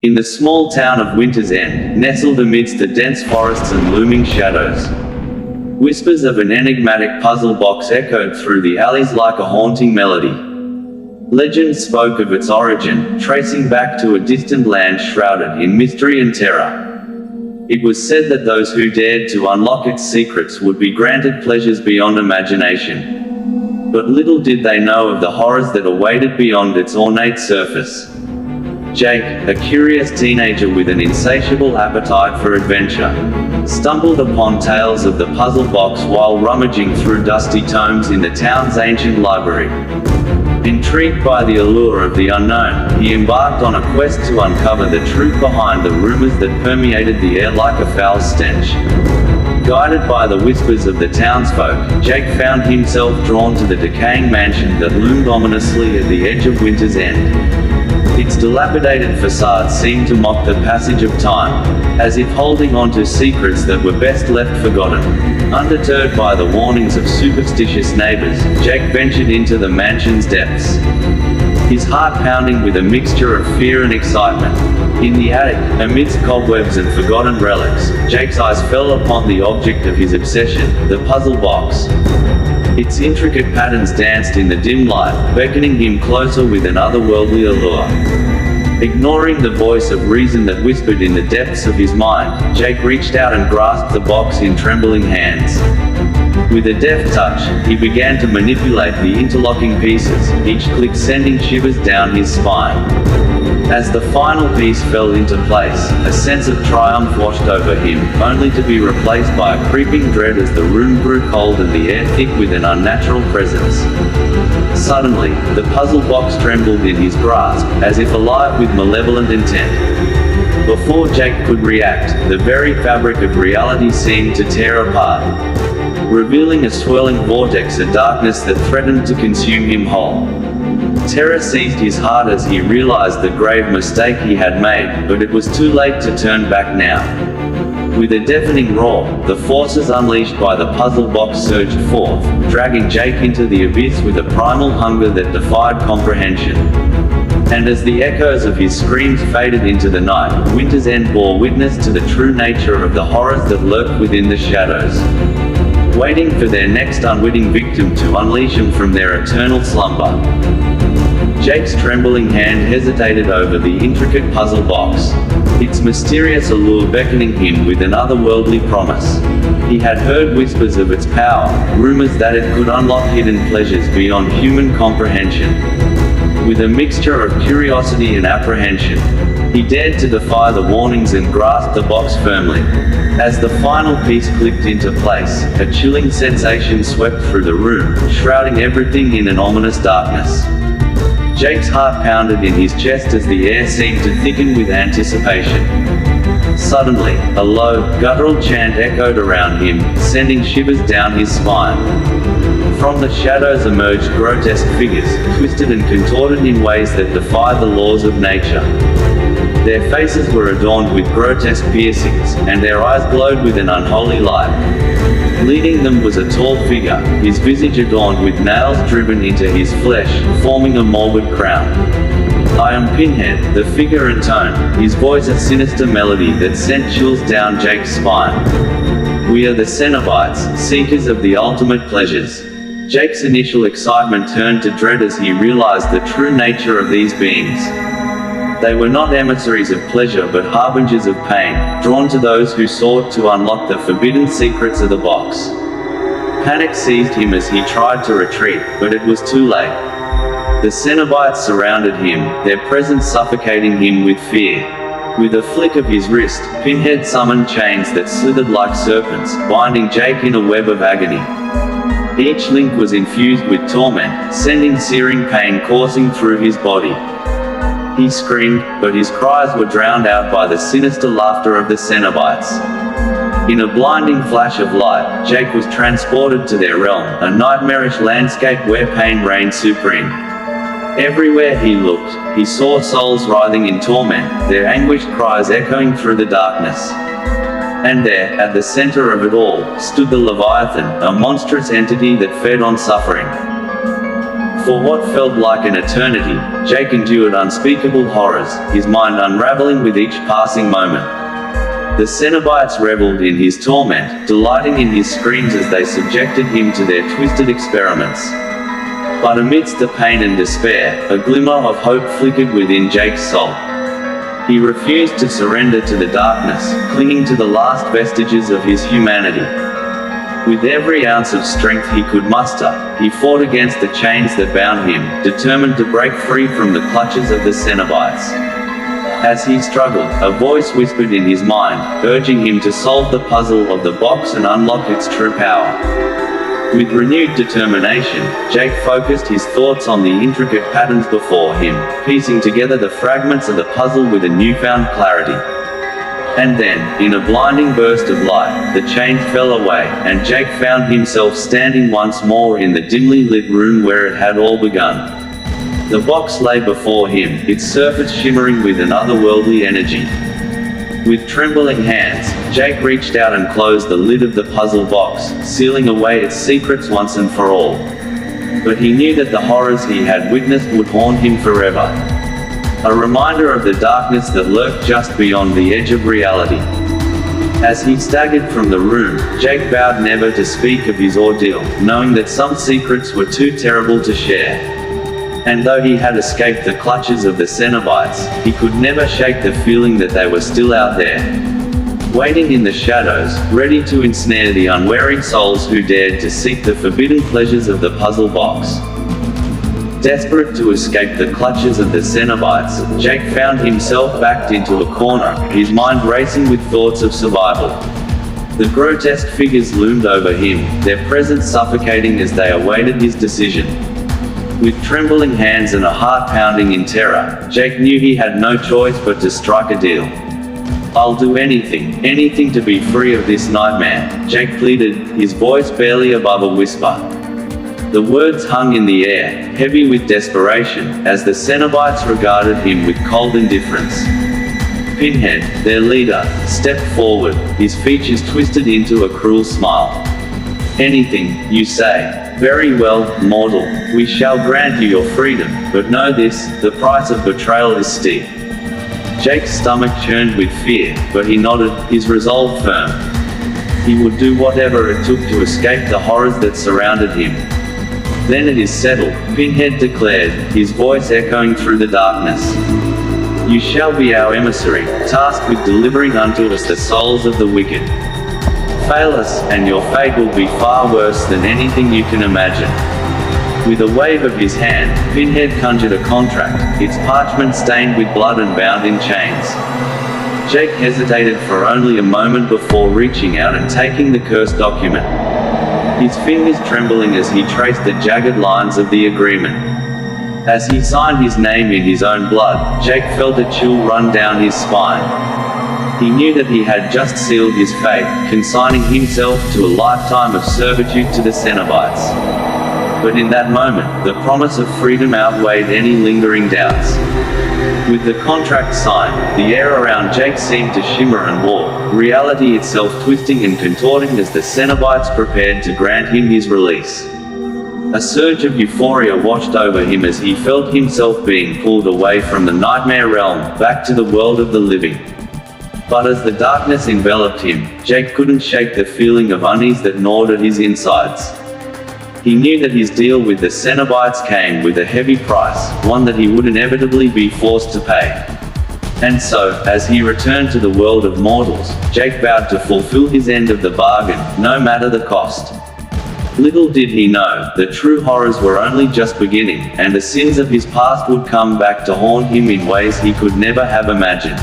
In the small town of Winter's End, nestled amidst the dense forests and looming shadows, whispers of an enigmatic puzzle box echoed through the alleys like a haunting melody. Legends spoke of its origin, tracing back to a distant land shrouded in mystery and terror. It was said that those who dared to unlock its secrets would be granted pleasures beyond imagination. But little did they know of the horrors that awaited beyond its ornate surface. Jake, a curious teenager with an insatiable appetite for adventure, stumbled upon tales of the puzzle box while rummaging through dusty tomes in the town's ancient library. Intrigued by the allure of the unknown, he embarked on a quest to uncover the truth behind the rumors that permeated the air like a foul stench. Guided by the whispers of the townsfolk, Jake found himself drawn to the decaying mansion that loomed ominously at the edge of Winter's End. Its dilapidated facade seemed to mock the passage of time, as if holding on to secrets that were best left forgotten. Undeterred by the warnings of superstitious neighbors, Jake ventured into the mansion's depths, his heart pounding with a mixture of fear and excitement. In the attic, amidst cobwebs and forgotten relics, Jake's eyes fell upon the object of his obsession, the puzzle box. Its intricate patterns danced in the dim light, beckoning him closer with an otherworldly allure. Ignoring the voice of reason that whispered in the depths of his mind, Jake reached out and grasped the box in trembling hands. With a deft touch, he began to manipulate the interlocking pieces, each click sending shivers down his spine. As the final piece fell into place, a sense of triumph washed over him, only to be replaced by a creeping dread as the room grew cold and the air thick with an unnatural presence. Suddenly, the puzzle box trembled in his grasp, as if alive with malevolent intent. Before Jake could react, the very fabric of reality seemed to tear apart, revealing a swirling vortex of darkness that threatened to consume him whole. Terror seized his heart as he realized the grave mistake he had made, but it was too late to turn back now. With a deafening roar, the forces unleashed by the puzzle box surged forth, dragging Jake into the abyss with a primal hunger that defied comprehension. And as the echoes of his screams faded into the night, Winter's End bore witness to the true nature of the horrors that lurked within the shadows, waiting for their next unwitting victim to unleash them from their eternal slumber. Jake's trembling hand hesitated over the intricate puzzle box, its mysterious allure beckoning him with an otherworldly promise. He had heard whispers of its power, rumors that it could unlock hidden pleasures beyond human comprehension. With a mixture of curiosity and apprehension, he dared to defy the warnings and grasp the box firmly. As the final piece clicked into place, a chilling sensation swept through the room, shrouding everything in an ominous darkness. Jake's heart pounded in his chest as the air seemed to thicken with anticipation. Suddenly, a low, guttural chant echoed around him, sending shivers down his spine. From the shadows emerged grotesque figures, twisted and contorted in ways that defied the laws of nature. Their faces were adorned with grotesque piercings, and their eyes glowed with an unholy light. Leading them was a tall figure, his visage adorned with nails driven into his flesh, forming a morbid crown. "I am Pinhead," the figure intoned, his voice a sinister melody that sent chills down Jake's spine. "We are the Cenobites, seekers of the ultimate pleasures." Jake's initial excitement turned to dread as he realized the true nature of these beings. They were not emissaries of pleasure but harbingers of pain, drawn to those who sought to unlock the forbidden secrets of the box. Panic seized him as he tried to retreat, but it was too late. The Cenobites surrounded him, their presence suffocating him with fear. With a flick of his wrist, Pinhead summoned chains that slithered like serpents, binding Jake in a web of agony. Each link was infused with torment, sending searing pain coursing through his body. He screamed, but his cries were drowned out by the sinister laughter of the Cenobites. In a blinding flash of light, Jake was transported to their realm, a nightmarish landscape where pain reigned supreme. Everywhere he looked, he saw souls writhing in torment, their anguished cries echoing through the darkness. And there, at the center of it all, stood the Leviathan, a monstrous entity that fed on suffering. For what felt like an eternity, Jake endured unspeakable horrors, his mind unraveling with each passing moment. The Cenobites reveled in his torment, delighting in his screams as they subjected him to their twisted experiments. But amidst the pain and despair, a glimmer of hope flickered within Jake's soul. He refused to surrender to the darkness, clinging to the last vestiges of his humanity. With every ounce of strength he could muster, he fought against the chains that bound him, determined to break free from the clutches of the Cenobites. As he struggled, a voice whispered in his mind, urging him to solve the puzzle of the box and unlock its true power. With renewed determination, Jake focused his thoughts on the intricate patterns before him, piecing together the fragments of the puzzle with a newfound clarity. And then, in a blinding burst of light, the chains fell away, and Jake found himself standing once more in the dimly lit room where it had all begun. The box lay before him, its surface shimmering with an otherworldly energy. With trembling hands, Jake reached out and closed the lid of the puzzle box, sealing away its secrets once and for all. But he knew that the horrors he had witnessed would haunt him forever. A reminder of the darkness that lurked just beyond the edge of reality. As he staggered from the room, Jake vowed never to speak of his ordeal, knowing that some secrets were too terrible to share. And though he had escaped the clutches of the Cenobites, he could never shake the feeling that they were still out there, waiting in the shadows, ready to ensnare the unwary souls who dared to seek the forbidden pleasures of the puzzle box. Desperate to escape the clutches of the Cenobites, Jake found himself backed into a corner, his mind racing with thoughts of survival. The grotesque figures loomed over him, their presence suffocating as they awaited his decision. With trembling hands and a heart pounding in terror, Jake knew he had no choice but to strike a deal. "I'll do anything, anything to be free of this nightmare," Jake pleaded, his voice barely above a whisper. The words hung in the air, heavy with desperation, as the Cenobites regarded him with cold indifference. Pinhead, their leader, stepped forward, his features twisted into a cruel smile. "Anything, you say? Very well, mortal, we shall grant you your freedom, but know this, the price of betrayal is steep." Jake's stomach churned with fear, but he nodded, his resolve firm. He would do whatever it took to escape the horrors that surrounded him. "Then it is settled," Pinhead declared, his voice echoing through the darkness. "You shall be our emissary, tasked with delivering unto us the souls of the wicked. Fail us, and your fate will be far worse than anything you can imagine." With a wave of his hand, Pinhead conjured a contract, its parchment stained with blood and bound in chains. Jake hesitated for only a moment before reaching out and taking the cursed document, his fingers trembling as he traced the jagged lines of the agreement. As he signed his name in his own blood, Jake felt a chill run down his spine. He knew that he had just sealed his fate, consigning himself to a lifetime of servitude to the Cenobites. But in that moment, the promise of freedom outweighed any lingering doubts. With the contract signed, the air around Jake seemed to shimmer and warp, reality itself twisting and contorting as the Cenobites prepared to grant him his release. A surge of euphoria washed over him as he felt himself being pulled away from the nightmare realm, back to the world of the living. But as the darkness enveloped him, Jake couldn't shake the feeling of unease that gnawed at his insides. He knew that his deal with the Cenobites came with a heavy price, one that he would inevitably be forced to pay. And so, as he returned to the world of mortals, Jake vowed to fulfill his end of the bargain, no matter the cost. Little did he know, the true horrors were only just beginning, and the sins of his past would come back to haunt him in ways he could never have imagined.